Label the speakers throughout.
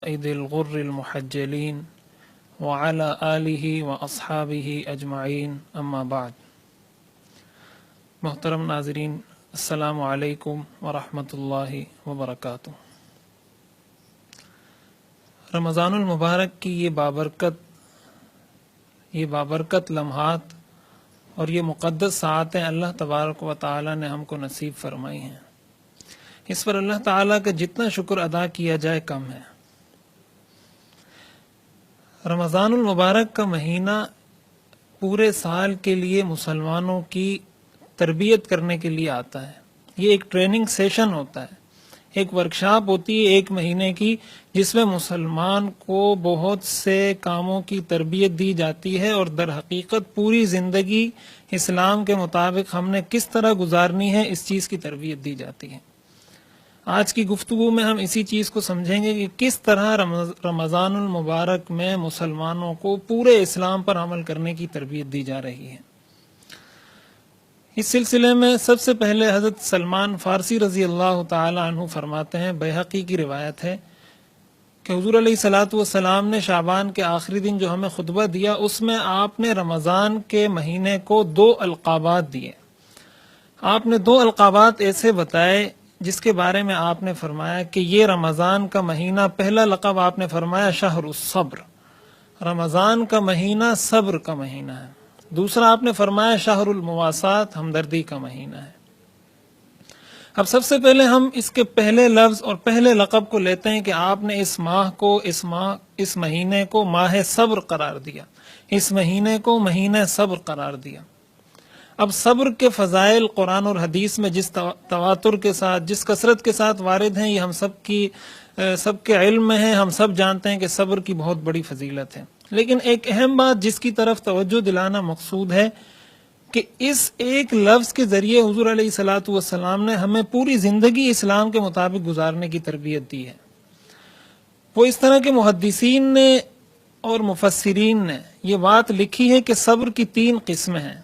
Speaker 1: عید الغر المحجلین وعلی آلہ واصحابہ اجمعین اما بعد۔ محترم ناظرین، السلام علیکم ورحمۃ اللہ وبرکاتہ۔ رمضان المبارک کی یہ بابرکت لمحات اور یہ مقدس ساعتیں اللہ تبارک و تعالی نے ہم کو نصیب فرمائی ہیں۔ اس پر اللہ تعالیٰ کا جتنا شکر ادا کیا جائے کم ہے۔ رمضان المبارک کا مہینہ پورے سال کے لیے مسلمانوں کی تربیت کرنے کے لیے آتا ہے۔ یہ ایک ٹریننگ سیشن ہوتا ہے، ایک ورکشاپ ہوتی ہے ایک مہینے کی، جس میں مسلمان کو بہت سے کاموں کی تربیت دی جاتی ہے اور در حقیقت پوری زندگی اسلام کے مطابق ہم نے کس طرح گزارنی ہے اس چیز کی تربیت دی جاتی ہے۔ آج کی گفتگو میں ہم اسی چیز کو سمجھیں گے کہ کس طرح رمضان المبارک میں مسلمانوں کو پورے اسلام پر عمل کرنے کی تربیت دی جا رہی ہے۔ اس سلسلے میں سب سے پہلے حضرت سلمان فارسی رضی اللہ تعالی عنہ فرماتے ہیں، بیہقی کی روایت ہے کہ حضور علیہ الصلوۃ والسلام نے شعبان کے آخری دن جو ہمیں خطبہ دیا، اس میں آپ نے رمضان کے مہینے کو 2 القابات دیے۔ آپ نے 2 القابات ایسے بتائے جس کے بارے میں آپ نے فرمایا کہ یہ رمضان کا مہینہ، پہلا لقب آپ نے فرمایا شہر الصبر، رمضان کا مہینہ صبر کا مہینہ ہے۔ دوسرا آپ نے فرمایا شہر المواسات، ہمدردی کا مہینہ ہے۔ اب سب سے پہلے ہم اس کے پہلے لفظ اور پہلے لقب کو لیتے ہیں کہ آپ نے اس مہینے کو ماہ صبر قرار دیا، اس مہینے کو مہینہ صبر قرار دیا۔ اب صبر کے فضائل قرآن اور حدیث میں جس تواتر کے ساتھ، جس کثرت کے ساتھ وارد ہیں، یہ ہم سب کے علم میں ہیں، ہم سب جانتے ہیں کہ صبر کی بہت بڑی فضیلت ہے۔ لیکن ایک اہم بات جس کی طرف توجہ دلانا مقصود ہے کہ اس ایک لفظ کے ذریعے حضور علیہ الصلوۃ والسلام نے ہمیں پوری زندگی اسلام کے مطابق گزارنے کی تربیت دی ہے۔ وہ اس طرح کے محدثین نے اور مفسرین نے یہ بات لکھی ہے کہ صبر کی 3 قسمیں ہیں۔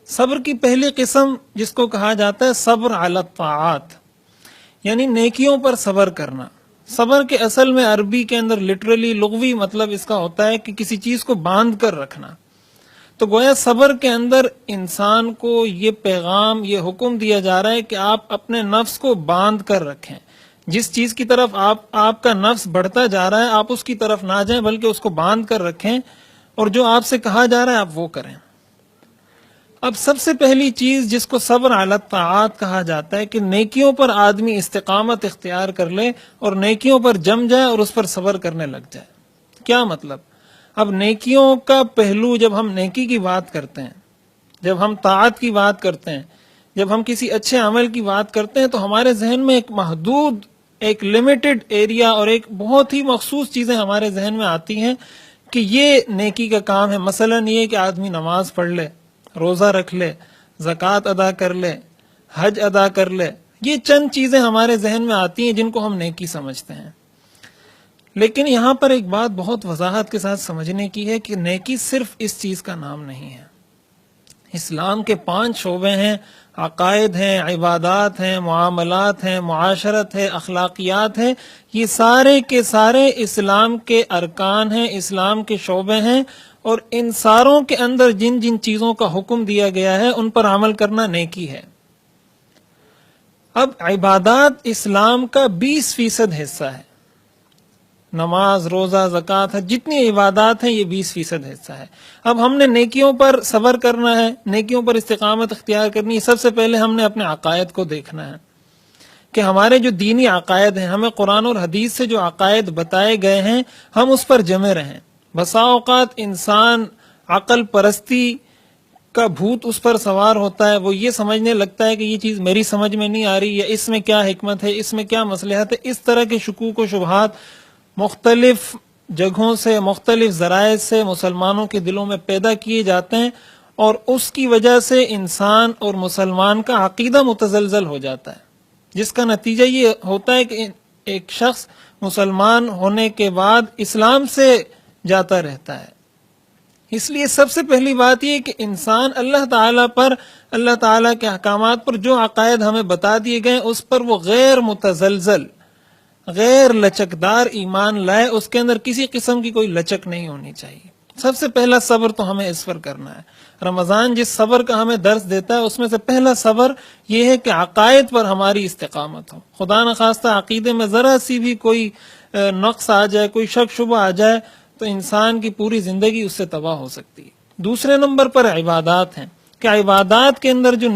Speaker 1: صبر کی پہلی قسم جس کو کہا جاتا ہے صبر علی الطاعات، یعنی نیکیوں پر صبر کرنا۔ صبر کے اصل میں عربی کے اندر لٹرلی لغوی مطلب اس کا ہوتا ہے کہ کسی چیز کو باندھ کر رکھنا۔ تو گویا صبر کے اندر انسان کو یہ پیغام، یہ حکم دیا جا رہا ہے کہ آپ اپنے نفس کو باندھ کر رکھیں۔ جس چیز کی طرف آپ کا نفس بڑھتا جا رہا ہے، آپ اس کی طرف نہ جائیں بلکہ اس کو باندھ کر رکھیں، اور جو آپ سے کہا جا رہا ہے آپ وہ کریں۔ اب سب سے پہلی چیز جس کو صبر علی الطاعات کہا جاتا ہے کہ نیکیوں پر آدمی استقامت اختیار کر لے اور نیکیوں پر جم جائے اور اس پر صبر کرنے لگ جائے۔ کیا مطلب؟ اب نیکیوں کا پہلو، جب ہم نیکی کی بات کرتے ہیں، جب ہم طاعت کی بات کرتے ہیں، جب ہم کسی اچھے عمل کی بات کرتے ہیں، تو ہمارے ذہن میں ایک محدود، ایک لیمیٹڈ ایریا اور ایک بہت ہی مخصوص چیزیں ہمارے ذہن میں آتی ہیں کہ یہ نیکی کا کام ہے۔ مثلا یہ کہ آدمی نماز پڑھ لے، روزہ رکھ لے، زکوٰۃ ادا کر لے، حج ادا کر لے، یہ چند چیزیں ہمارے ذہن میں آتی ہیں جن کو ہم نیکی سمجھتے ہیں۔ لیکن یہاں پر ایک بات بہت وضاحت کے ساتھ سمجھنے کی ہے کہ نیکی صرف اس چیز کا نام نہیں ہے۔ اسلام کے 5 شعبے ہیں، عقائد ہیں، عبادات ہیں، معاملات ہیں، معاشرت ہے، اخلاقیات ہیں، یہ سارے کے سارے اسلام کے ارکان ہیں، اسلام کے شعبے ہیں، اور ان ساروں کے اندر جن جن چیزوں کا حکم دیا گیا ہے ان پر عمل کرنا نیکی ہے۔ اب عبادات اسلام کا 20% حصہ ہے۔ نماز، روزہ، زکوٰۃ، جتنی عبادات ہیں یہ 20% حصہ ہے۔ اب ہم نے نیکیوں پر صبر کرنا ہے، نیکیوں پر استقامت اختیار کرنی ہے، سب سے پہلے ہم نے اپنے عقائد کو دیکھنا ہے کہ ہمارے جو دینی عقائد ہیں، ہمیں قرآن اور حدیث سے جو عقائد بتائے گئے ہیں ہم اس پر جمے رہیں۔ بسا اوقات انسان عقل پرستی کا بھوت اس پر سوار ہوتا ہے، وہ یہ سمجھنے لگتا ہے کہ یہ چیز میری سمجھ میں نہیں آ رہی، یا اس میں کیا حکمت ہے، اس میں کیا مصلحت ہے۔ اس طرح کے شکوک و شبہات مختلف جگہوں سے، مختلف ذرائع سے مسلمانوں کے دلوں میں پیدا کیے جاتے ہیں، اور اس کی وجہ سے انسان اور مسلمان کا عقیدہ متزلزل ہو جاتا ہے، جس کا نتیجہ یہ ہوتا ہے کہ ایک شخص مسلمان ہونے کے بعد اسلام سے جاتا رہتا ہے۔ اس لیے سب سے پہلی بات یہ کہ انسان اللہ تعالیٰ پر، اللہ تعالیٰ کے احکامات پر جو عقائد ہمیں بتا دیے گئے اس پر وہ غیر متزلزل غیر لچکدار ایمان لائے، اس کے اندر کسی قسم کی کوئی لچک نہیں ہونی چاہیے۔ سب سے پہلا صبر تو ہمیں اس پر کرنا ہے۔ رمضان جس صبر کا ہمیں درس دیتا ہے اس میں سے پہلا صبر یہ ہے کہ عقائد پر ہماری استقامت ہو۔ خدا نخواستہ عقیدے میں ذرا سی بھی کوئی نقص آ جائے، کوئی شک شبہ آ جائے تو انسان کی پوری زندگی اس سے تباہ ہو سکتی ہے۔ دوسرے نمبر پر عبادات ہیں کہ عبادات کے اندر جو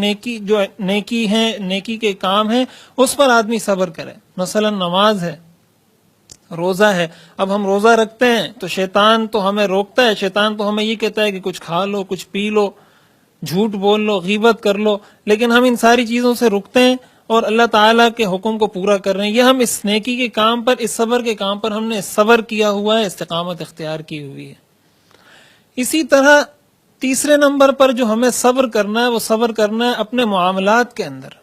Speaker 1: نیکی ہیں، نیکی کے کام ہیں، اس پر آدمی صبر کرے۔ مثلا نماز ہے، روزہ ہے۔ اب ہم روزہ رکھتے ہیں تو شیطان تو ہمیں روکتا ہے، شیطان تو ہمیں یہ کہتا ہے کہ کچھ کھا لو، کچھ پی لو، جھوٹ بول لو، غیبت کر لو، لیکن ہم ان ساری چیزوں سے رکتے ہیں اور اللہ تعالیٰ کے حکم کو پورا کر رہے ہیں۔ یہ ہم اس نیکی کے کام پر، اس صبر کے کام پر ہم نے صبر کیا ہوا ہے، استقامت اختیار کی ہوئی ہے۔ اسی طرح تیسرے نمبر پر جو ہمیں صبر کرنا ہے وہ صبر کرنا ہے اپنے معاملات کے اندر۔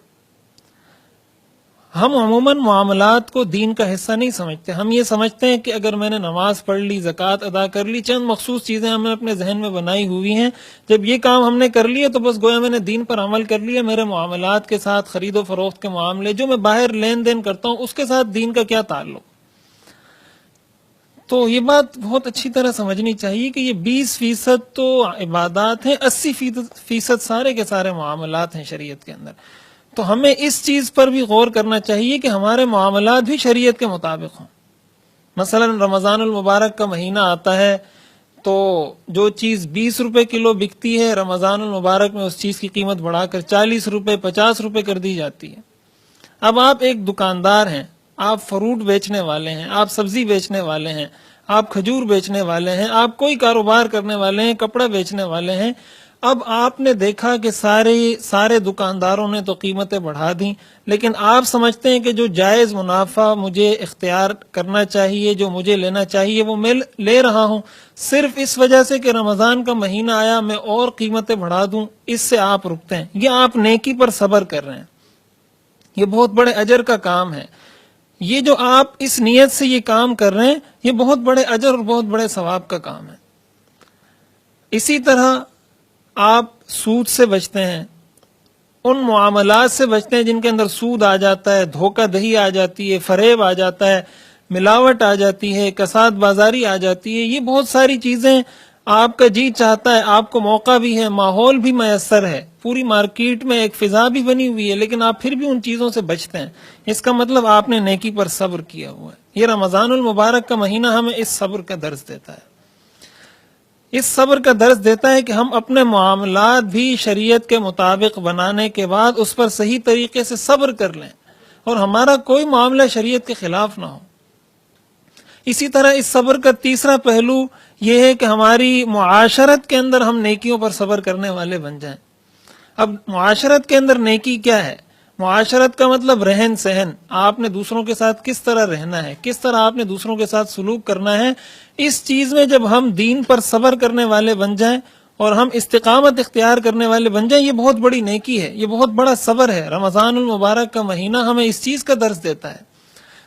Speaker 1: ہم عموماً معاملات کو دین کا حصہ نہیں سمجھتے۔ ہم یہ سمجھتے ہیں کہ اگر میں نے نماز پڑھ لی، زکوٰۃ ادا کر لی، چند مخصوص چیزیں ہم نے اپنے ذہن میں بنائی ہوئی ہیں، جب یہ کام ہم نے کر لیے تو بس گویا میں نے دین پر عمل کر لیا۔ میرے معاملات کے ساتھ، خرید و فروخت کے معاملے جو میں باہر لین دین کرتا ہوں، اس کے ساتھ دین کا کیا تعلق؟ تو یہ بات بہت اچھی طرح سمجھنی چاہیے کہ یہ 20% تو عبادات ہیں، 80% سارے کے سارے معاملات ہیں شریعت کے اندر۔ تو ہمیں اس چیز پر بھی غور کرنا چاہیے کہ ہمارے معاملات بھی شریعت کے مطابق ہوں۔ مثلا رمضان المبارک کا مہینہ آتا ہے تو جو چیز 20 روپے کلو بکتی ہے، رمضان المبارک میں اس چیز کی قیمت بڑھا کر 40 روپے 50 روپے کر دی جاتی ہے۔ اب آپ ایک دکاندار ہیں، آپ فروٹ بیچنے والے ہیں، آپ سبزی بیچنے والے ہیں، آپ کھجور بیچنے والے ہیں، آپ کوئی کاروبار کرنے والے ہیں، کپڑا بیچنے والے ہیں۔ اب آپ نے دیکھا کہ سارے دکانداروں نے تو قیمتیں بڑھا دیں، لیکن آپ سمجھتے ہیں کہ جو جائز منافع مجھے اختیار کرنا چاہیے، جو مجھے لینا چاہیے، وہ میں لے رہا ہوں۔ صرف اس وجہ سے کہ رمضان کا مہینہ آیا میں اور قیمتیں بڑھا دوں، اس سے آپ رکتے ہیں۔ یہ آپ نیکی پر صبر کر رہے ہیں، یہ بہت بڑے اجر کا کام ہے۔ یہ جو آپ اس نیت سے یہ کام کر رہے ہیں، یہ بہت بڑے اجر اور بہت بڑے ثواب کا کام ہے۔ اسی طرح آپ سود سے بچتے ہیں، ان معاملات سے بچتے ہیں جن کے اندر سود آ جاتا ہے، دھوکہ دہی آ جاتی ہے، فریب آ جاتا ہے، ملاوٹ آ جاتی ہے، کساد بازاری آ جاتی ہے۔ یہ بہت ساری چیزیں آپ کا جی چاہتا ہے، آپ کو موقع بھی ہے، ماحول بھی میسر ہے، پوری مارکیٹ میں ایک فضا بھی بنی ہوئی ہے، لیکن آپ پھر بھی ان چیزوں سے بچتے ہیں۔ اس کا مطلب آپ نے نیکی پر صبر کیا ہوا ہے۔ یہ رمضان المبارک کا مہینہ ہمیں اس صبر کا درس دیتا ہے۔ اس صبر کا درس دیتا ہے کہ ہم اپنے معاملات بھی شریعت کے مطابق بنانے کے بعد اس پر صحیح طریقے سے صبر کر لیں اور ہمارا کوئی معاملہ شریعت کے خلاف نہ ہو۔ اسی طرح اس صبر کا تیسرا پہلو یہ ہے کہ ہماری معاشرت کے اندر ہم نیکیوں پر صبر کرنے والے بن جائیں۔ اب معاشرت کے اندر نیکی کیا ہے؟ معاشرت کا مطلب رہن سہن، آپ نے دوسروں کے ساتھ کس طرح رہنا ہے، کس طرح آپ نے دوسروں کے ساتھ سلوک کرنا ہے۔ اس چیز میں جب ہم دین پر صبر کرنے والے بن جائیں اور ہم استقامت اختیار کرنے والے بن جائیں، یہ بہت بڑی نیکی ہے، یہ بہت بڑا صبر ہے۔ رمضان المبارک کا مہینہ ہمیں اس چیز کا درس دیتا ہے۔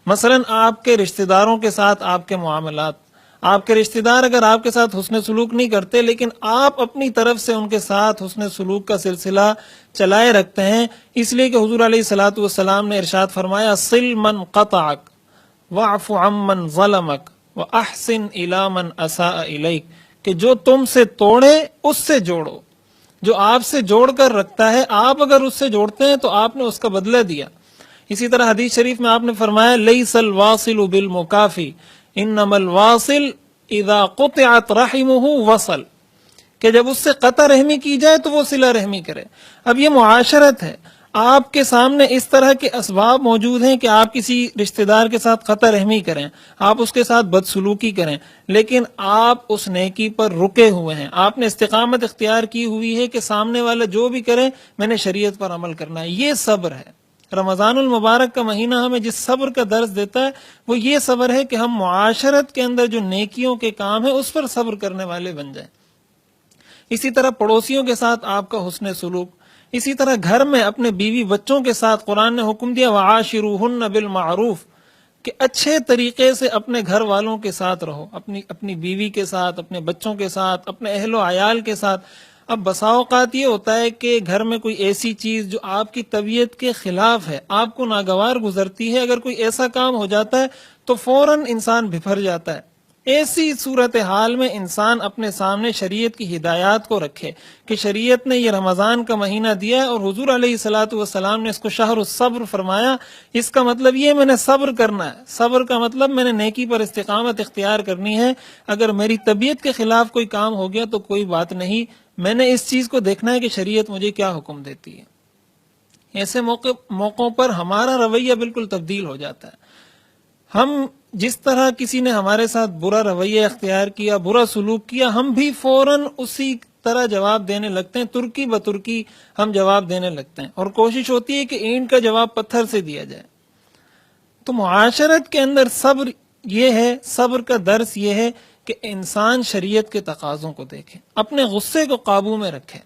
Speaker 1: مثلا آپ کے رشتہ داروں کے ساتھ آپ کے معاملات، آپ کے رشتہ دار اگر آپ کے ساتھ حسن سلوک نہیں کرتے لیکن آپ اپنی طرف سے ان کے ساتھ حسن سلوک کا سلسلہ چلائے رکھتے ہیں، اس لیے کہ حضور علیہ الصلوۃ والسلام نے ارشاد فرمایا صل من قطعک واعف عمن ظلمک واحسن الی من اساء الیک، کہ جو تم سے توڑے اس سے جوڑو، جو آپ سے جوڑ کر رکھتا ہے آپ اگر اس سے جوڑتے ہیں تو آپ نے اس کا بدلہ دیا۔ اسی طرح حدیث شریف میں آپ نے فرمایا لیس الواصل بالمکافی انما الواصل اذا قطعت رحمه وصل، کہ جب اس سے قطع رحمی کی جائے تو وہ صلہ رحمی کرے۔ اب یہ معاشرت ہے، آپ کے سامنے اس طرح کے اسباب موجود ہیں کہ آپ کسی رشتہ دار کے ساتھ قطع رحمی کریں، آپ اس کے ساتھ بدسلوکی کریں، لیکن آپ اس نیکی پر رکے ہوئے ہیں، آپ نے استقامت اختیار کی ہوئی ہے کہ سامنے والا جو بھی کرے میں نے شریعت پر عمل کرنا ہے۔ یہ صبر ہے۔ رمضان المبارک کا مہینہ ہمیں جس صبر کا درس دیتا ہے وہ یہ صبر ہے کہ ہم معاشرت کے اندر جو نیکیوں کے کام ہیں اس پر صبر کرنے والے بن جائیں۔ اسی طرح پڑوسیوں کے ساتھ آپ کا حسن سلوک، اسی طرح گھر میں اپنے بیوی بچوں کے ساتھ قرآن نے حکم دیا وعاشروہن بالمعروف، کہ اچھے طریقے سے اپنے گھر والوں کے ساتھ رہو، اپنی بیوی کے ساتھ، اپنے بچوں کے ساتھ، اپنے اہل و عیال کے ساتھ۔ اب بسا اوقات یہ ہوتا ہے کہ گھر میں کوئی ایسی چیز جو آپ کی طبیعت کے خلاف ہے، آپ کو ناگوار گزرتی ہے، اگر کوئی ایسا کام ہو جاتا ہے تو فوراً انسان بھر جاتا ہے۔ ایسی صورتحال میں انسان اپنے سامنے شریعت کی ہدایات کو رکھے کہ شریعت نے یہ رمضان کا مہینہ دیا ہے اور حضور علیہ الصلاۃ والسلام نے اس کو شہر الصبر فرمایا، اس کا مطلب یہ میں نے صبر کرنا ہے، صبر کا مطلب میں نے نیکی پر استقامت اختیار کرنی ہے۔ اگر میری طبیعت کے خلاف کوئی کام ہو گیا تو کوئی بات نہیں، میں نے اس چیز کو دیکھنا ہے کہ شریعت مجھے کیا حکم دیتی ہے۔ ایسے موقعوں پر ہمارا رویہ بالکل تبدیل ہو جاتا ہے۔ ہم جس طرح کسی نے ہمارے ساتھ برا رویہ اختیار کیا، برا سلوک کیا، ہم بھی فوراً اسی طرح جواب دینے لگتے ہیں، ترکی بترکی ہم جواب دینے لگتے ہیں، اور کوشش ہوتی ہے کہ اینٹ کا جواب پتھر سے دیا جائے۔ تو معاشرت کے اندر صبر یہ ہے، صبر کا درس یہ ہے کہ انسان شریعت کے تقاضوں کو دیکھے، اپنے غصے کو قابو میں رکھے۔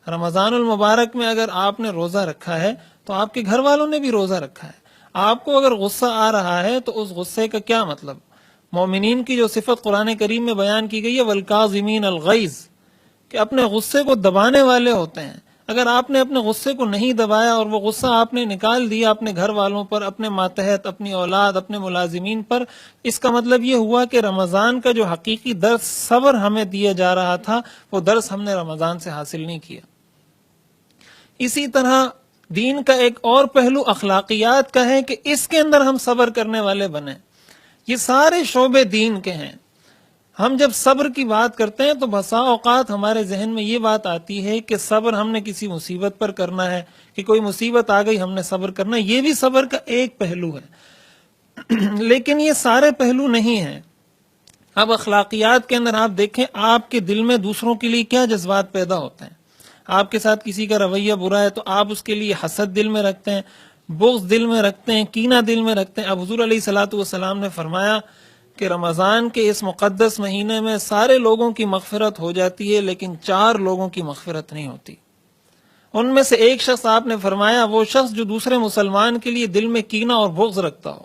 Speaker 1: رمضان المبارک میں اگر آپ نے روزہ رکھا ہے تو آپ کے گھر والوں نے بھی روزہ رکھا ہے۔ آپ کو اگر غصہ آ رہا ہے تو اس غصے کا کیا مطلب؟ مومنین کی جو صفت قرآن کریم میں بیان کی گئی ہے والکاظمین الغیظ، کہ اپنے غصے کو دبانے والے ہوتے ہیں۔ اگر آپ نے اپنے غصے کو نہیں دبایا اور وہ غصہ آپ نے نکال دیا اپنے گھر والوں پر، اپنے ماتحت، اپنی اولاد، اپنے ملازمین پر، اس کا مطلب یہ ہوا کہ رمضان کا جو حقیقی درس صبر ہمیں دیا جا رہا تھا وہ درس ہم نے رمضان سے حاصل نہیں کیا۔ اسی طرح دین کا ایک اور پہلو اخلاقیات کا ہے کہ اس کے اندر ہم صبر کرنے والے بنیں۔ یہ سارے شعبے دین کے ہیں۔ ہم جب صبر کی بات کرتے ہیں تو بسا اوقات ہمارے ذہن میں یہ بات آتی ہے کہ صبر ہم نے کسی مصیبت پر کرنا ہے، کہ کوئی مصیبت آ گئی ہم نے صبر کرنا ہے۔ یہ بھی صبر کا ایک پہلو ہے، لیکن یہ سارے پہلو نہیں ہیں۔ اب اخلاقیات کے اندر آپ دیکھیں آپ کے دل میں دوسروں کے لیے کیا جذبات پیدا ہوتے ہیں۔ آپ کے ساتھ کسی کا رویہ برا ہے تو آپ اس کے لیے حسد دل میں رکھتے ہیں، بغض دل میں رکھتے ہیں، کینہ دل میں رکھتے ہیں۔ اب حضور علیہ الصلاۃ والسلام نے فرمایا کہ رمضان کے اس مقدس مہینے میں سارے لوگوں کی مغفرت ہو جاتی ہے لیکن 4 لوگوں کی مغفرت نہیں ہوتی۔ ان میں سے ایک شخص آپ نے فرمایا وہ شخص جو دوسرے مسلمان کے لیے دل میں کینہ اور بغض رکھتا ہو۔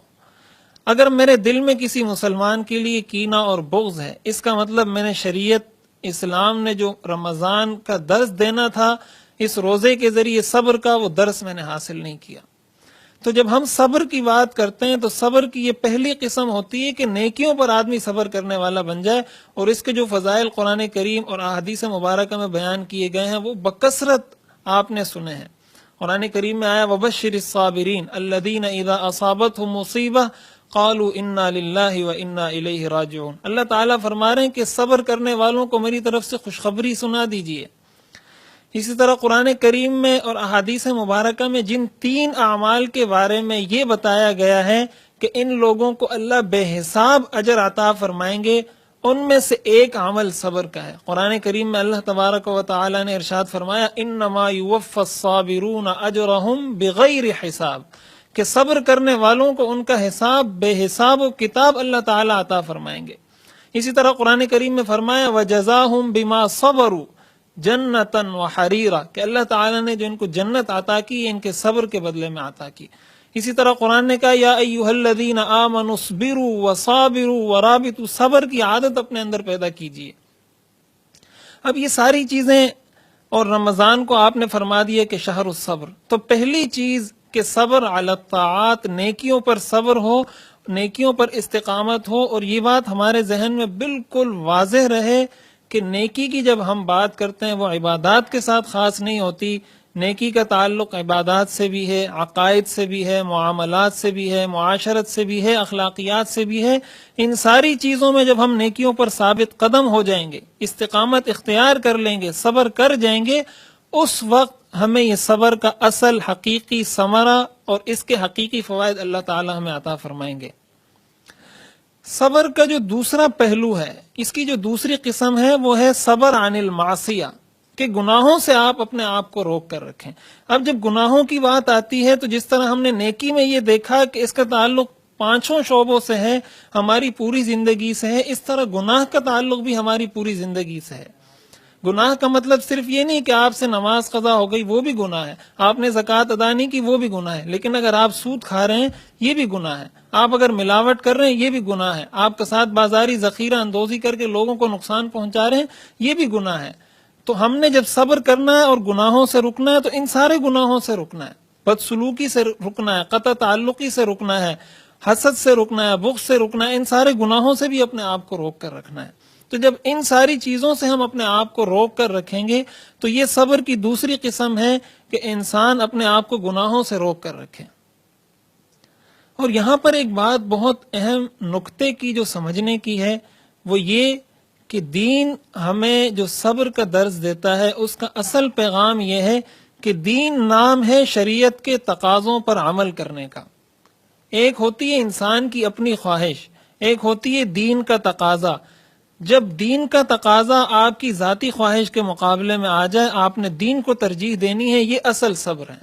Speaker 1: اگر میرے دل میں کسی مسلمان کے لیے کینہ اور بغض ہے، اس کا مطلب میں نے شریعت اسلام نے جو رمضان کا درس دینا تھا اس روزے کے ذریعے صبر کا، وہ درس میں نے حاصل نہیں کیا۔ تو جب ہم صبر کی بات کرتے ہیں تو صبر کی یہ پہلی قسم ہوتی ہے کہ نیکیوں پر آدمی صبر کرنے والا بن جائے، اور اس کے جو فضائل قرآن کریم اور احادیث مبارکہ میں بیان کیے گئے ہیں وہ بکثرت آپ نے سنے ہیں۔ قرآن کریم میں آیا وَبَشِّرِ الصَّابِرِينَ الَّذِينَ إِذَا أَصَابَتْهُمْ مُصِيبَةٌ قَالُوا إِنَّا لِلَّهِ وَإِنَّا إِلَيْهِ رَاجِعُونَ۔ اللہ تعالیٰ فرما رہے ہیں کہ صبر کرنے والوں کو میری طرف سے خوشخبری سنا دیجئے۔ اسی طرح قرآن کریم میں اور احادیث مبارکہ میں جن 3 اعمال کے بارے میں یہ بتایا گیا ہے کہ ان لوگوں کو اللہ بے حساب اجر عطا فرمائیں گے، ان میں سے ایک عمل صبر کا ہے۔ قرآن کریم میں اللہ تبارک و تعالی نے ارشاد فرمایا انما یوفی الصابرون اجرہم بغیر حساب، کہ صبر کرنے والوں کو ان کا حساب بے حساب و کتاب اللہ تعالی عطا فرمائیں گے۔ اسی طرح قرآن کریم میں فرمایا وجزاہم بما صبروا جنتا وحریرا، کہ اللہ تعالی نے جو ان کو جنت عطا کی ان کے صبر کے بدلے میں عطا کی۔ اسی طرح قرآن نے کہا یا ایھا الذین آمنوا اصبروا وصابروا ورابطوا، صبر کی عادت اپنے اندر پیدا کیجیے۔ اب یہ ساری چیزیں، اور رمضان کو آپ نے فرما دیا کہ شہر الصبر، تو پہلی چیز کہ صبر علی الطاعات، نیکیوں پر صبر ہو، نیکیوں پر استقامت ہو، اور یہ بات ہمارے ذہن میں بالکل واضح رہے کہ نیکی کی جب ہم بات کرتے ہیں وہ عبادات کے ساتھ خاص نہیں ہوتی، نیکی کا تعلق عبادات سے بھی ہے، عقائد سے بھی ہے، معاملات سے بھی ہے، معاشرت سے بھی ہے، اخلاقیات سے بھی ہے۔ ان ساری چیزوں میں جب ہم نیکیوں پر ثابت قدم ہو جائیں گے، استقامت اختیار کر لیں گے، صبر کر جائیں گے، اس وقت ہمیں یہ صبر کا اصل حقیقی ثمرہ اور اس کے حقیقی فوائد اللہ تعالی ہمیں عطا فرمائیں گے۔ صبر کا جو دوسرا پہلو ہے، اس کی جو دوسری قسم ہے وہ ہے صبر عن المعصیہ، کہ گناہوں سے آپ اپنے آپ کو روک کر رکھیں۔ اب جب گناہوں کی بات آتی ہے تو جس طرح ہم نے نیکی میں یہ دیکھا کہ اس کا تعلق 5 شعبوں سے ہے، ہماری پوری زندگی سے ہے، اس طرح گناہ کا تعلق بھی ہماری پوری زندگی سے ہے۔ گناہ کا مطلب صرف یہ نہیں کہ آپ سے نماز قضا ہو گئی، وہ بھی گناہ ہے، آپ نے زکوٰۃ ادا نہیں کی، وہ بھی گناہ ہے، لیکن اگر آپ سود کھا رہے ہیں یہ بھی گناہ ہے، آپ اگر ملاوٹ کر رہے ہیں یہ بھی گناہ ہے، آپ کے ساتھ بازاری ذخیرہ اندوزی کر کے لوگوں کو نقصان پہنچا رہے ہیں یہ بھی گناہ ہے۔ تو ہم نے جب صبر کرنا ہے اور گناہوں سے رکنا ہے تو ان سارے گناہوں سے رکنا ہے، بدسلوکی سے رکنا ہے، قطع تعلقی سے رکنا ہے، حسد سے رکنا ہے، بغض سے رکنا ہے، ان سارے گناہوں سے بھی اپنے آپ کو روک کر رکھنا ہے۔ تو جب ان ساری چیزوں سے ہم اپنے آپ کو روک کر رکھیں گے تو یہ صبر کی دوسری قسم ہے کہ انسان اپنے آپ کو گناہوں سے روک کر رکھے۔ اور یہاں پر ایک بات بہت اہم نقطے کی جو سمجھنے کی ہے وہ یہ کہ دین ہمیں جو صبر کا درس دیتا ہے اس کا اصل پیغام یہ ہے کہ دین نام ہے شریعت کے تقاضوں پر عمل کرنے کا۔ ایک ہوتی ہے انسان کی اپنی خواہش، ایک ہوتی ہے دین کا تقاضا۔ جب دین کا تقاضا آپ کی ذاتی خواہش کے مقابلے میں آ جائے، آپ نے دین کو ترجیح دینی ہے، یہ اصل صبر ہے۔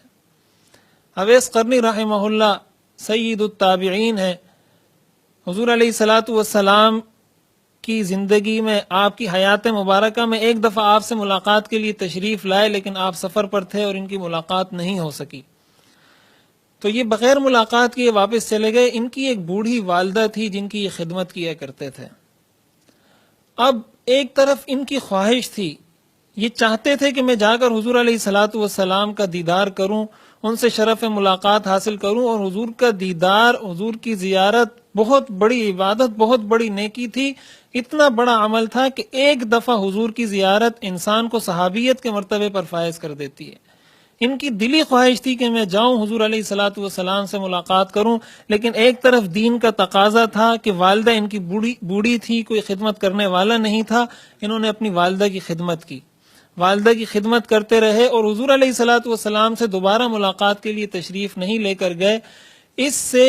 Speaker 1: اویس قرنی رحمہ اللہ سید التابعین ہے، حضور علیہ الصلوۃ والسلام کی زندگی میں، آپ کی حیات مبارکہ میں ایک دفعہ آپ سے ملاقات کے لیے تشریف لائے، لیکن آپ سفر پر تھے اور ان کی ملاقات نہیں ہو سکی، تو یہ بغیر ملاقات کیے واپس چلے گئے۔ ان کی ایک بوڑھی والدہ تھی جن کی یہ خدمت کیا کرتے تھے۔ اب ایک طرف ان کی خواہش تھی، یہ چاہتے تھے کہ میں جا کر حضور علیہ الصلوۃ والسلام کا دیدار کروں، ان سے شرف ملاقات حاصل کروں، اور حضور کا دیدار، حضور کی زیارت بہت بڑی عبادت، بہت بڑی نیکی تھی، اتنا بڑا عمل تھا کہ ایک دفعہ حضور کی زیارت انسان کو صحابیت کے مرتبے پر فائز کر دیتی ہے۔ ان کی دلی خواہش تھی کہ میں جاؤں حضور علیہ الصلوۃ والسلام سے ملاقات کروں، لیکن ایک طرف دین کا تقاضا تھا کہ والدہ ان کی بوڑھی تھی، کوئی خدمت کرنے والا نہیں تھا، انہوں نے اپنی والدہ کی خدمت کی، والدہ کی خدمت کرتے رہے اور حضور علیہ الصلوۃ والسلام سے دوبارہ ملاقات کے لیے تشریف نہیں لے کر گئے۔ اس سے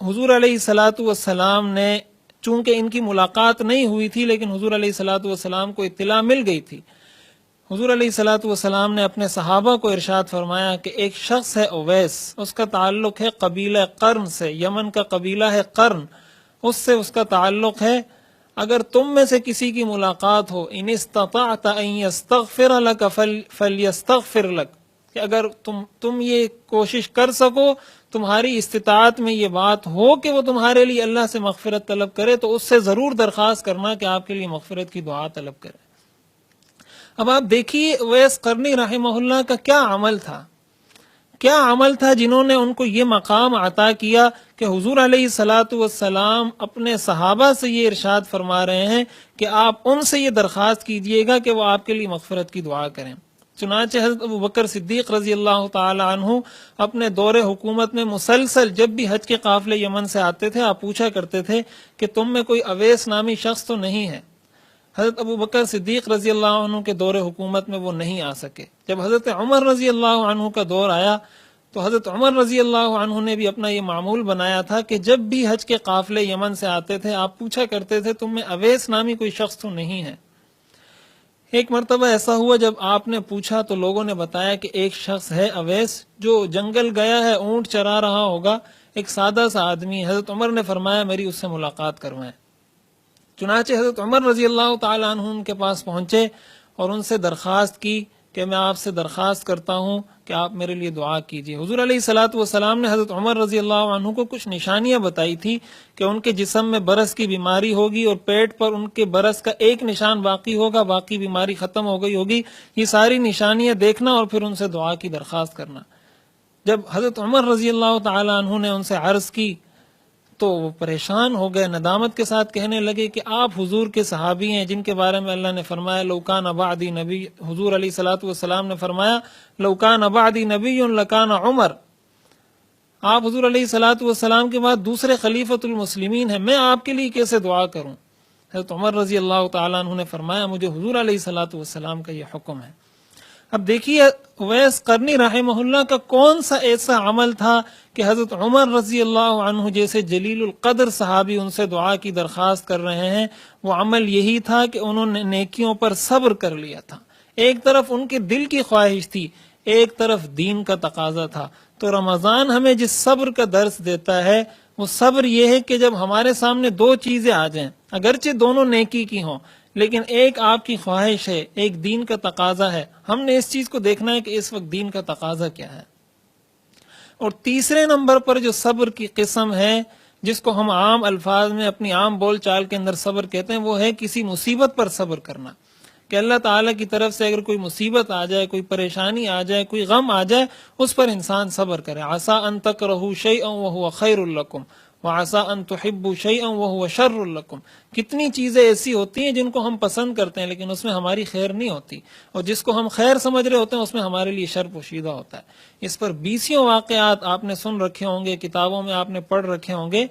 Speaker 1: حضور علیہ الصلوۃ والسلام نے، چونکہ ان کی ملاقات نہیں ہوئی تھی لیکن حضور علیہ الصلوۃ والسلام کو اطلاع مل گئی تھی، حضور علیہ الصلوۃ والسلام نے اپنے صحابہ کو ارشاد فرمایا کہ ایک شخص ہے اویس، اس کا تعلق ہے قبیلہ قرن سے، یمن کا قبیلہ ہے قرن، اس سے اس کا تعلق ہے، اگر تم میں سے کسی کی ملاقات ہو، ان استطعت ان یستغفر لک فلیستغفر لک، کہ اگر تم یہ کوشش کر سکو، تمہاری استطاعت میں یہ بات ہو کہ وہ تمہارے لیے اللہ سے مغفرت طلب کرے تو اس سے ضرور درخواست کرنا کہ آپ کے لیے مغفرت کی دعا طلب کرے۔ اب آپ دیکھیے اویس قرنی رحمہ اللہ کا کیا عمل تھا، کیا عمل تھا جنہوں نے ان کو یہ مقام عطا کیا کہ حضور علیہ الصلوۃ والسلام اپنے صحابہ سے یہ ارشاد فرما رہے ہیں کہ آپ ان سے یہ درخواست کیجئے گا کہ وہ آپ کے لیے مغفرت کی دعا کریں۔ چنانچہ حضرت ابو بکر صدیق رضی اللہ تعالی عنہ اپنے دور حکومت میں مسلسل جب بھی حج کے قافلے یمن سے آتے تھے، آپ پوچھا کرتے تھے کہ تم میں کوئی اویس نامی شخص تو نہیں ہے۔ حضرت ابو بکر صدیق رضی اللہ عنہ کے دور حکومت میں وہ نہیں آ سکے۔ جب حضرت عمر رضی اللہ عنہ کا دور آیا تو حضرت عمر رضی اللہ عنہ نے بھی اپنا یہ معمول بنایا تھا کہ جب بھی حج کے قافلے یمن سے آتے تھے، آپ پوچھا کرتے تھے تم میں اویس نامی کوئی شخص تو نہیں ہے۔ ایک مرتبہ ایسا ہوا جب آپ نے پوچھا تو لوگوں نے بتایا کہ ایک شخص ہے اویس جو جنگل گیا ہے، اونٹ چرا رہا ہوگا، ایک سادہ سا آدمی۔ حضرت عمر نے فرمایا میری اس سے ملاقات کروائیں۔ چنانچہ حضرت عمر رضی اللہ تعالی عنہ ان کے پاس پہنچے اور ان سے درخواست کی کہ میں آپ سے درخواست کرتا ہوں کہ آپ میرے لیے دعا کیجیے۔ حضور علیہ الصلوۃ والسلام نے حضرت عمر رضی اللہ عنہ کو کچھ نشانیاں بتائی تھی کہ ان کے جسم میں برس کی بیماری ہوگی اور پیٹ پر ان کے برس کا ایک نشان باقی ہوگا، باقی بیماری ختم ہو گئی ہوگی۔ یہ ساری نشانیاں دیکھنا اور پھر ان سے دعا کی درخواست کرنا۔ جب حضرت عمر رضی اللہ تعالی عنہ نے ان سے عرض کی تو وہ پریشان ہو گئے، ندامت کے ساتھ کہنے لگے کہ آپ حضور کے صحابی ہیں جن کے بارے میں اللہ نے فرمایا لو کان بعدی نبی، حضور علیہ الصلوۃ والسلام نے فرمایا لو کان بعدی نبی لکان عمر، آپ حضور علیہ الصلوۃ والسلام کے بعد دوسرے خلیفۃ المسلمین ہیں، میں آپ کے لیے کیسے دعا کروں؟ حضرت عمر رضی اللہ تعالیٰ عنہ نے فرمایا مجھے حضور علیہ الصلوۃ والسلام کا یہ حکم ہے۔ اب دیکھیے اویس قرنی رحمہ اللہ کا کون سا ایسا عمل تھا کہ حضرت عمر رضی اللہ عنہ جیسے جلیل القدر صحابی ان سے دعا کی درخواست کر رہے ہیں، وہ عمل یہی تھا کہ انہوں نے نیکیوں پر صبر کر لیا تھا۔ ایک طرف ان کے دل کی خواہش تھی، ایک طرف دین کا تقاضا تھا۔ تو رمضان ہمیں جس صبر کا درس دیتا ہے وہ صبر یہ ہے کہ جب ہمارے سامنے دو چیزیں آ جائیں، اگرچہ دونوں نیکی کی ہوں، لیکن ایک آپ کی خواہش ہے، ایک دین کا تقاضا ہے، ہم نے اس چیز کو دیکھنا ہے کہ اس وقت دین کا تقاضا کیا ہے۔ اور تیسرے نمبر پر جو صبر کی قسم ہے جس کو ہم عام الفاظ میں اپنی عام بول چال کے اندر صبر کہتے ہیں، وہ ہے کسی مصیبت پر صبر کرنا، کہ اللہ تعالیٰ کی طرف سے اگر کوئی مصیبت آ جائے، کوئی پریشانی آ جائے، کوئی غم آ جائے، اس پر انسان صبر کرے. عسیٰ ان تکرہوا شیئا وہو خیر لکم وعسیٰ ان تحبوا شیئا وہو شر لکم. کتنی چیزیں ایسی ہوتی ہیں جن کو ہم پسند کرتے ہیں لیکن اس میں ہماری خیر نہیں ہوتی، اور جس کو ہم خیر سمجھ رہے ہوتے ہیں اس میں ہمارے لیے شر پوشیدہ ہوتا ہے. اس پر 20 واقعات آپ نے سن رکھے ہوں گے، کتابوں میں آپ نے پڑھ رکھے ہوں گے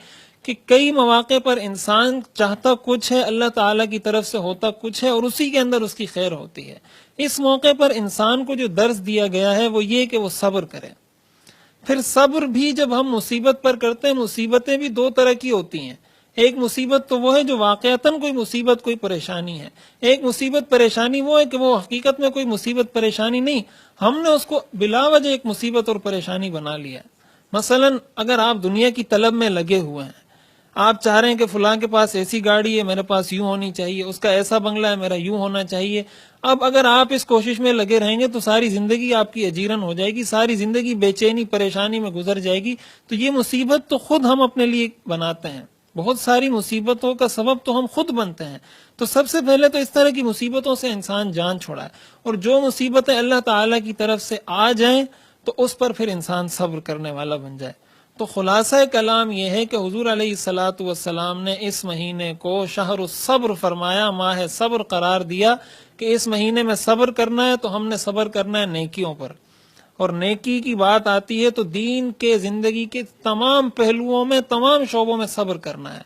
Speaker 1: کہ کئی مواقع پر انسان چاہتا کچھ ہے، اللہ تعالیٰ کی طرف سے ہوتا کچھ ہے، اور اسی کے اندر اس کی خیر ہوتی ہے. اس موقع پر انسان کو جو درس دیا گیا ہے وہ یہ کہ وہ صبر کرے. پھر صبر بھی جب ہم مصیبت پر کرتے ہیں، مصیبتیں بھی 2 طرح کی ہوتی ہیں. ایک مصیبت تو وہ ہے جو واقعتاً کوئی مصیبت، کوئی پریشانی ہے. ایک مصیبت پریشانی وہ ہے کہ وہ حقیقت میں کوئی مصیبت پریشانی نہیں، ہم نے اس کو بلا وجہ ایک مصیبت اور پریشانی بنا لیا. مثلا اگر آپ دنیا کی طلب میں لگے ہوئے ہیں، آپ چاہ رہے ہیں کہ فلاں کے پاس ایسی گاڑی ہے، میرے پاس یوں ہونی چاہیے، اس کا ایسا بنگلہ ہے، میرا یوں ہونا چاہیے. اب اگر آپ اس کوشش میں لگے رہیں گے تو ساری زندگی آپ کی اجیرن ہو جائے گی، ساری زندگی بے چینی پریشانی میں گزر جائے گی. تو یہ مصیبت تو خود ہم اپنے لیے بناتے ہیں، بہت ساری مصیبتوں کا سبب تو ہم خود بنتے ہیں. تو سب سے پہلے تو اس طرح کی مصیبتوں سے انسان جان چھوڑائے، اور جو مصیبتیں اللہ تعالیٰ کی طرف سے آ جائیں تو اس پر پھر انسان صبر کرنے والا بن جائے. تو خلاصہ کلام یہ ہے کہ حضور علیہ الصلاۃ والسلام نے اس مہینے کو شہر الصبر فرمایا، ماہ صبر قرار دیا کہ اس مہینے میں صبر کرنا ہے. تو ہم نے صبر کرنا ہے نیکیوں پر، اور نیکی کی بات آتی ہے تو دین کے زندگی کے تمام پہلوؤں میں، تمام شعبوں میں صبر کرنا ہے.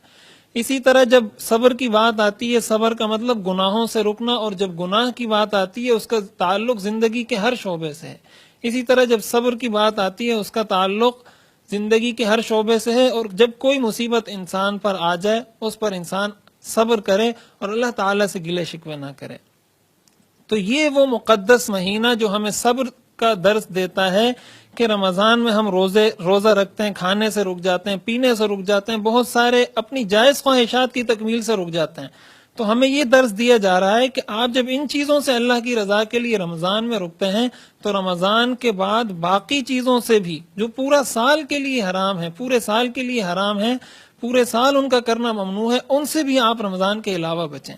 Speaker 1: اسی طرح جب صبر کی بات آتی ہے، صبر کا مطلب گناہوں سے رکنا، اور جب گناہ کی بات آتی ہے اس کا تعلق زندگی کے ہر شعبے سے ہے. اسی طرح جب صبر کی بات آتی ہے اس کا تعلق زندگی کے ہر شعبے سے ہے. اور جب کوئی مصیبت انسان پر آ جائے اس پر انسان صبر کرے اور اللہ تعالیٰ سے گلے شکوے نہ کرے. تو یہ وہ مقدس مہینہ جو ہمیں صبر کا درس دیتا ہے کہ رمضان میں ہم روزہ رکھتے ہیں، کھانے سے رک جاتے ہیں، پینے سے رک جاتے ہیں، بہت سارے اپنی جائز خواہشات کی تکمیل سے رک جاتے ہیں. تو ہمیں یہ درس دیا جا رہا ہے کہ آپ جب ان چیزوں سے اللہ کی رضا کے لیے رمضان میں رکتے ہیں تو رمضان کے بعد باقی چیزوں سے بھی جو پورا سال کے لیے حرام ہے، پورے سال کے لیے حرام ہے، پورے سال ان کا کرنا ممنوع ہے، ان سے بھی آپ رمضان کے علاوہ بچیں.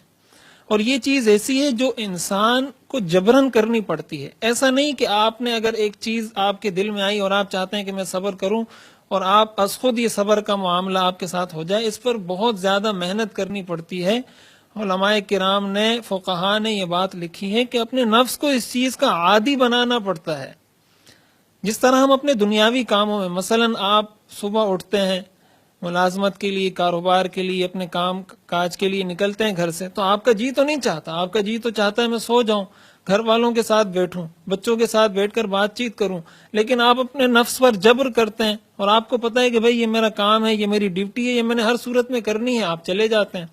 Speaker 1: اور یہ چیز ایسی ہے جو انسان کو جبرن کرنی پڑتی ہے. ایسا نہیں کہ آپ نے اگر ایک چیز آپ کے دل میں آئی اور آپ چاہتے ہیں کہ میں صبر کروں اور آپ از خود یہ صبر کا معاملہ آپ کے ساتھ ہو جائے. اس پر بہت زیادہ محنت کرنی پڑتی ہے. علماء کرام نے، فقہا نے یہ بات لکھی ہے کہ اپنے نفس کو اس چیز کا عادی بنانا پڑتا ہے. جس طرح ہم اپنے دنیاوی کاموں میں، مثلا آپ صبح اٹھتے ہیں، ملازمت کے لیے، کاروبار کے لیے، اپنے کام کاج کے لیے نکلتے ہیں گھر سے، تو آپ کا جی تو نہیں چاہتا، آپ کا جی تو چاہتا ہے میں سو جاؤں، گھر والوں کے ساتھ بیٹھوں، بچوں کے ساتھ بیٹھ کر بات چیت کروں. لیکن آپ اپنے نفس پر جبر کرتے ہیں اور آپ کو پتہ ہے کہ بھئی یہ میرا کام ہے، یہ میری ڈیوٹی ہے، یہ میں نے ہر صورت میں کرنی ہے، آپ چلے جاتے ہیں.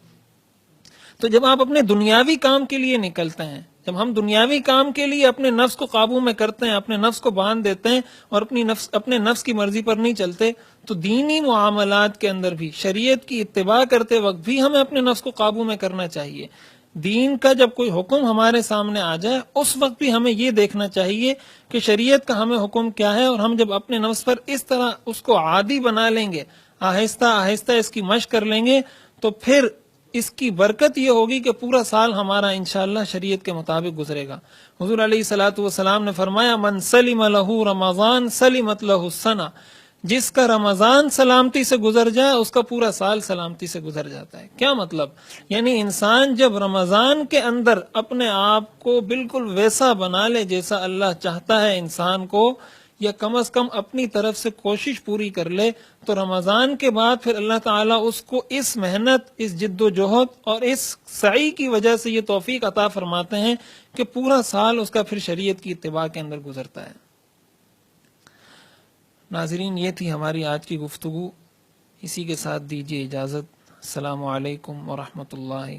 Speaker 1: تو جب آپ اپنے دنیاوی کام کے لیے نکلتے ہیں، جب ہم دنیاوی کام کے لیے اپنے نفس کو قابو میں کرتے ہیں، اپنے نفس کو باندھ دیتے ہیں اور اپنے نفس کی مرضی پر نہیں چلتے، تو دینی معاملات کے اندر بھی، شریعت کی اتباع کرتے وقت بھی ہمیں اپنے نفس کو قابو میں کرنا چاہیے. دین کا جب کوئی حکم ہمارے سامنے آ جائے اس وقت بھی ہمیں یہ دیکھنا چاہیے کہ شریعت کا ہمیں حکم کیا ہے، اور ہم جب اپنے نفس پر اس طرح اس کو عادی بنا لیں گے، آہستہ آہستہ اس کی مشق کر لیں گے، تو پھر اس کی برکت یہ ہوگی کہ پورا سال ہمارا انشاءاللہ شریعت کے مطابق گزرے گا. حضور علیہ الصلوۃ والسلام نے فرمایا من سلم لہ رمضان سلمت لہ السنہ، جس کا رمضان سلامتی سے گزر جائے اس کا پورا سال سلامتی سے گزر جاتا ہے. کیا مطلب؟ یعنی انسان جب رمضان کے اندر اپنے آپ کو بالکل ویسا بنا لے جیسا اللہ چاہتا ہے انسان کو، یا کم از کم اپنی طرف سے کوشش پوری کر لے، تو رمضان کے بعد پھر اللہ تعالیٰ اس کو اس محنت، اس جد و جہد اور اس سعی کی وجہ سے یہ توفیق عطا فرماتے ہیں کہ پورا سال اس کا پھر شریعت کی اتباع کے اندر گزرتا ہے. ناظرین، یہ تھی ہماری آج کی گفتگو. اسی کے ساتھ دیجیے اجازت. السلام علیکم ورحمۃ اللہ.